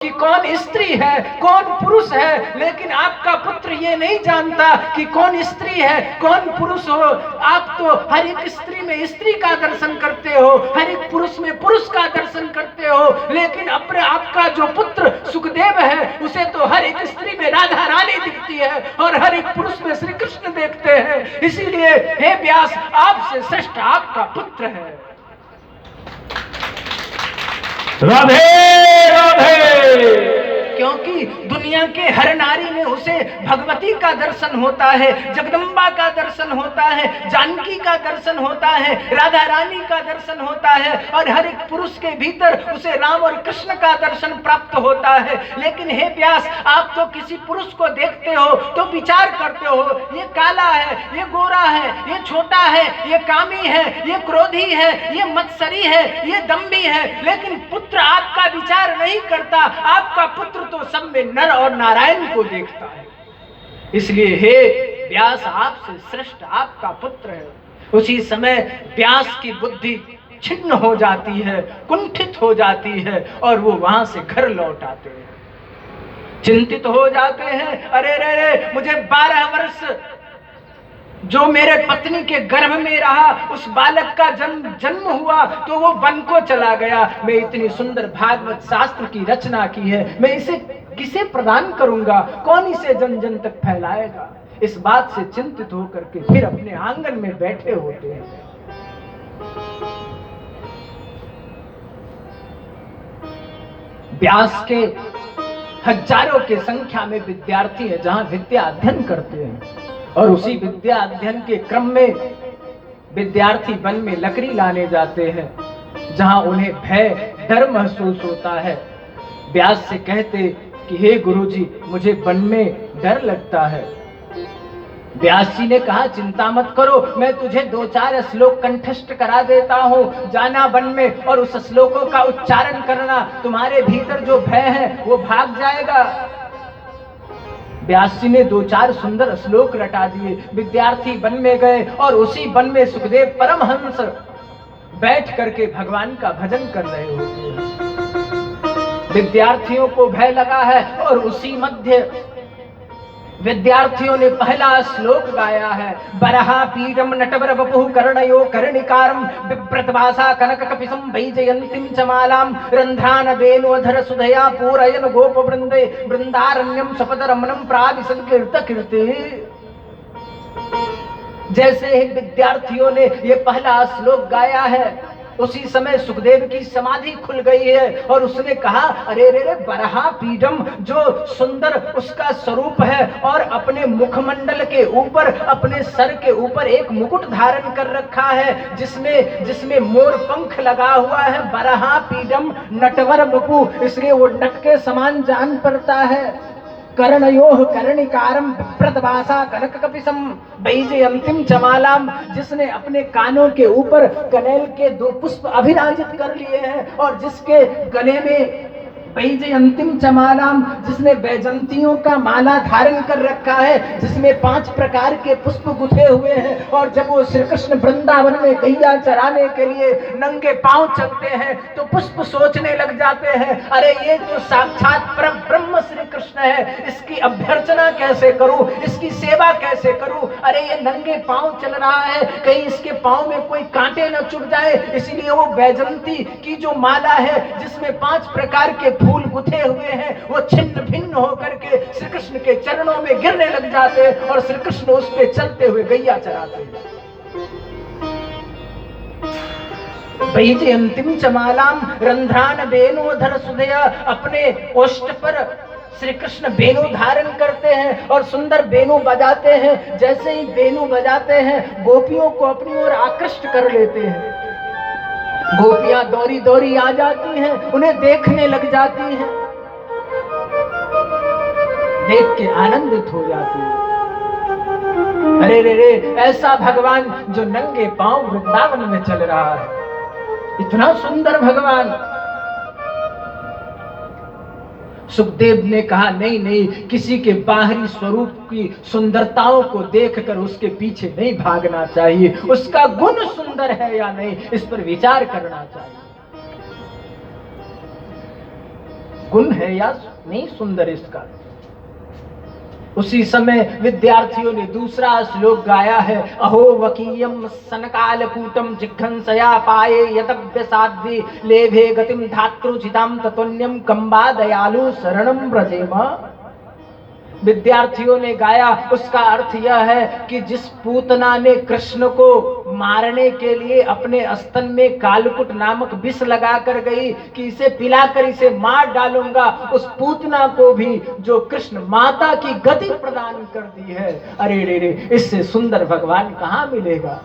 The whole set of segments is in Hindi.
कि कौन स्त्री है कौन पुरुष है, लेकिन आपका पुत्र ये नहीं जानता कि कौन स्त्री है कौन पुरुष हो। आप तो हर एक स्त्री में स्त्री का दर्शन करते हो, हर एक पुरुष में पुरुष का दर्शन करते हो, लेकिन अपने आपका जो पुत्र सुखदेव है उसे तो हर एक स्त्री में राधा रानी दिखती है और हर एक पुरुष में श्री कृष्ण देखते हैं। इसीलिए हे व्यास, आपसे श्रेष्ठ आपका पुत्र है। राधे राधे। क्योंकि दुनिया के हर नारी में उसे भगवती का दर्शन होता है, जगदम्बा का दर्शन होता है, जानकी का दर्शन होता है, राधा रानी का दर्शन होता है, और हर एक पुरुष के भीतर उसे राम और कृष्ण का दर्शन प्राप्त होता है। लेकिन हे व्यास, आप तो किसी पुरुष को देखते हो तो विचार करते हो ये काला है, ये गोरा है, ये छोटा है, ये कामी है, ये क्रोधी है, ये मत्सरी है, ये दम्भी है, लेकिन पुत्र आपका विचार नहीं करता। आपका पुत्र तो सब में नर और नारायण को देखता है। इसलिए हे व्यास, आपसे श्रेष्ठ आपका पुत्र है। उसी समय व्यास की बुद्धि छिन्न हो जाती है, कुंठित हो जाती है, और वो वहां से घर लौट आते हैं। चिंतित हो जाते हैं, अरे रे रे, मुझे 12 वर्ष जो मेरे पत्नी के गर्भ में रहा, उस बालक का जन्म हुआ तो वो वन को चला गया। मैं इतनी सुंदर भागवत शास्त्र की रचना की है, मैं इसे किसे प्रदान करूंगा, कौन इसे जन जन तक फैलाएगा। इस बात से चिंतित होकर के फिर अपने आंगन में बैठे होते हैं। व्यास के हजारों की संख्या में विद्यार्थी है जहां विद्या अध्ययन करते हैं, और उसी विद्या अध्ययन के क्रम में विद्यार्थी वन में लकड़ी लाने जाते हैं, जहां उन्हें भय डर महसूस होता है। व्यास से कहते कि हे गुरुजी, मुझे वन में डर लगता है। व्यास जी ने कहा, चिंता मत करो, मैं तुझे 2-4 श्लोक कंठस्थ करा देता हूँ। जाना वन में और उस श्लोकों का उच्चारण करना, तुम्हारे भीतर जो भय है वो भाग जाएगा। व्यास जी ने 2-4 सुंदर श्लोक रटा दिए। विद्यार्थी वन में गए और उसी वन में सुखदेव परमहंस बैठ करके भगवान का भजन कर रहे होते हैं। विद्यार्थियों को भय लगा है और उसी मध्य विद्यार्थियों ने पहला श्लोक गाया है। बरहा पीडम नटवर वपुः कर्णयो कर्णिकारम बिभ्रतवासा कनक कपिसं वैजयन्तीं च मालां रंध्रान वेणोधर सुधया पूरयन गोप वृंदे वृंदारण्यम सपद रमणम प्राविसंकीर्त कीर्ति। जैसे ही विद्यार्थियों ने ये पहला श्लोक गाया है, उसी समय सुखदेव की समाधि खुल गई है और उसने कहा, अरे रे रे, बरहा पीडम, जो सुंदर उसका स्वरूप है और अपने मुखमंडल के ऊपर, अपने सर के ऊपर एक मुकुट धारण कर रखा है जिसमें मोर पंख लगा हुआ है। बरहा पीडम नटवर बपू, इसलिए वो नट के समान जान पड़ता है। कर्णयोः कर्णिकारम बिभ्रतवासा कनक कपिसं वैजयन्तीं च मालां, जिसने अपने कानों के ऊपर कनेल के 2 पुष्प अभिराजित कर लिए हैं और जिसके गले में वैजयन्तीं च मालां, जिसने वैजंतियों का माला धारण कर रखा है, जिसमें 5 प्रकार के पुष्प गुथे हुए हैं। और जब वो श्री कृष्ण वृंदावन में गैया चराने के लिए नंगे पांव चलते हैं तो पुष्प सोचने लग जाते हैं, अरे ये तो साक्षात परम ब्रह्म श्री कृष्ण है, इसकी अभ्यर्चना कैसे करूं, इसकी सेवा कैसे करूं। अरे ये नंगे पांव चल रहा है, कहीं इसके पांव में कोई कांटे न चुभ जाए, इसीलिए वो वैजंती की जो माला है जिसमें 5 प्रकार के फूल गुथे हुए हैं, वो छिन्न भिन्न होकर के श्री कृष्ण के चरणों में गिरने लग जाते हैं और श्री कृष्ण उस पे चलते हुए गैया चराते हैं। वैजयन्तीं च मालां रंध्रान वेणोधर सुधया, अपने ओष्ठ पर श्री कृष्ण वेणु धारण करते हैं और सुंदर वेणु बजाते हैं। जैसे ही वेणु बजाते हैं, गोपियों को अपनी ओर आकृष्ट कर लेते हैं। गोपियां दौड़ी दौड़ी आ जाती हैं, उन्हें देखने लग जाती हैं, देख के आनंदित हो जाती है। अरे रे रे, ऐसा भगवान जो नंगे पांव वृंदावन में चल रहा है, इतना सुंदर भगवान। सुखदेव ने कहा, नहीं नहीं, किसी के बाहरी स्वरूप की सुंदरताओं को देखकर उसके पीछे नहीं भागना चाहिए, उसका गुण सुंदर है या नहीं इस पर विचार करना चाहिए। गुण है या नहीं सुंदर इसका। उसी समय विद्यार्थियों ने दूसरा श्लोक गाया है, अहो वकीयम सनकालकूटम जिघ्घंसया पाये यतव्य साध्वी लेभे गतिम धातृचिताम ततोन्यम कंबा दयालु शरणम व्रजेम। विद्यार्थियों ने गाया, उसका अर्थ यह है कि जिस पूतना ने कृष्ण को मारने के लिए अपने स्तन में कालकुट नामक विष लगा कर गई कि इसे पिलाकर इसे मार डालूंगा, उस पूतना को भी जो कृष्ण माता की गति प्रदान कर दी है, अरे रे रे, इससे सुंदर भगवान कहां मिलेगा।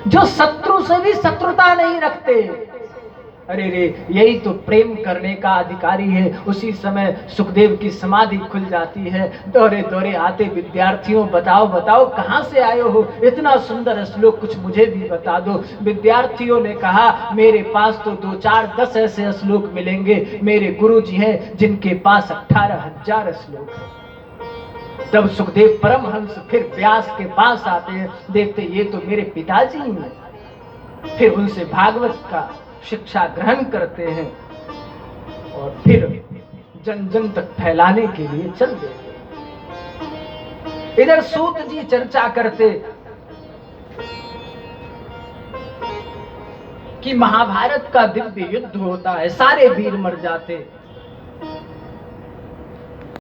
जो शत्रु से भी शत्रुता नहीं रखते, अरे रे, यही तो प्रेम करने का अधिकारी है। उसी समय सुखदेव की समाधि खुल जाती है। दौरे दौरे आते, विद्यार्थियों बताओ बताओ कहां से आए हो, इतना सुंदर श्लोक कुछ मुझे भी बता दो। विद्यार्थियों ने कहा, मेरे पास तो 2, 4, 10 ऐसे श्लोक मिलेंगे। मेरे गुरु जी हैं जिनके पास 18,000 श्लोक है। तब सुखदेव परमहंस फिर व्यास के पास आते हैं, देखते ये तो मेरे पिताजी हैं। फिर उनसे भागवत का शिक्षा ग्रहण करते हैं और फिर जन जन तक फैलाने के लिए चल देते। इधर सूत जी चर्चा करते कि महाभारत का दिव्य युद्ध होता है, सारे वीर मर जाते।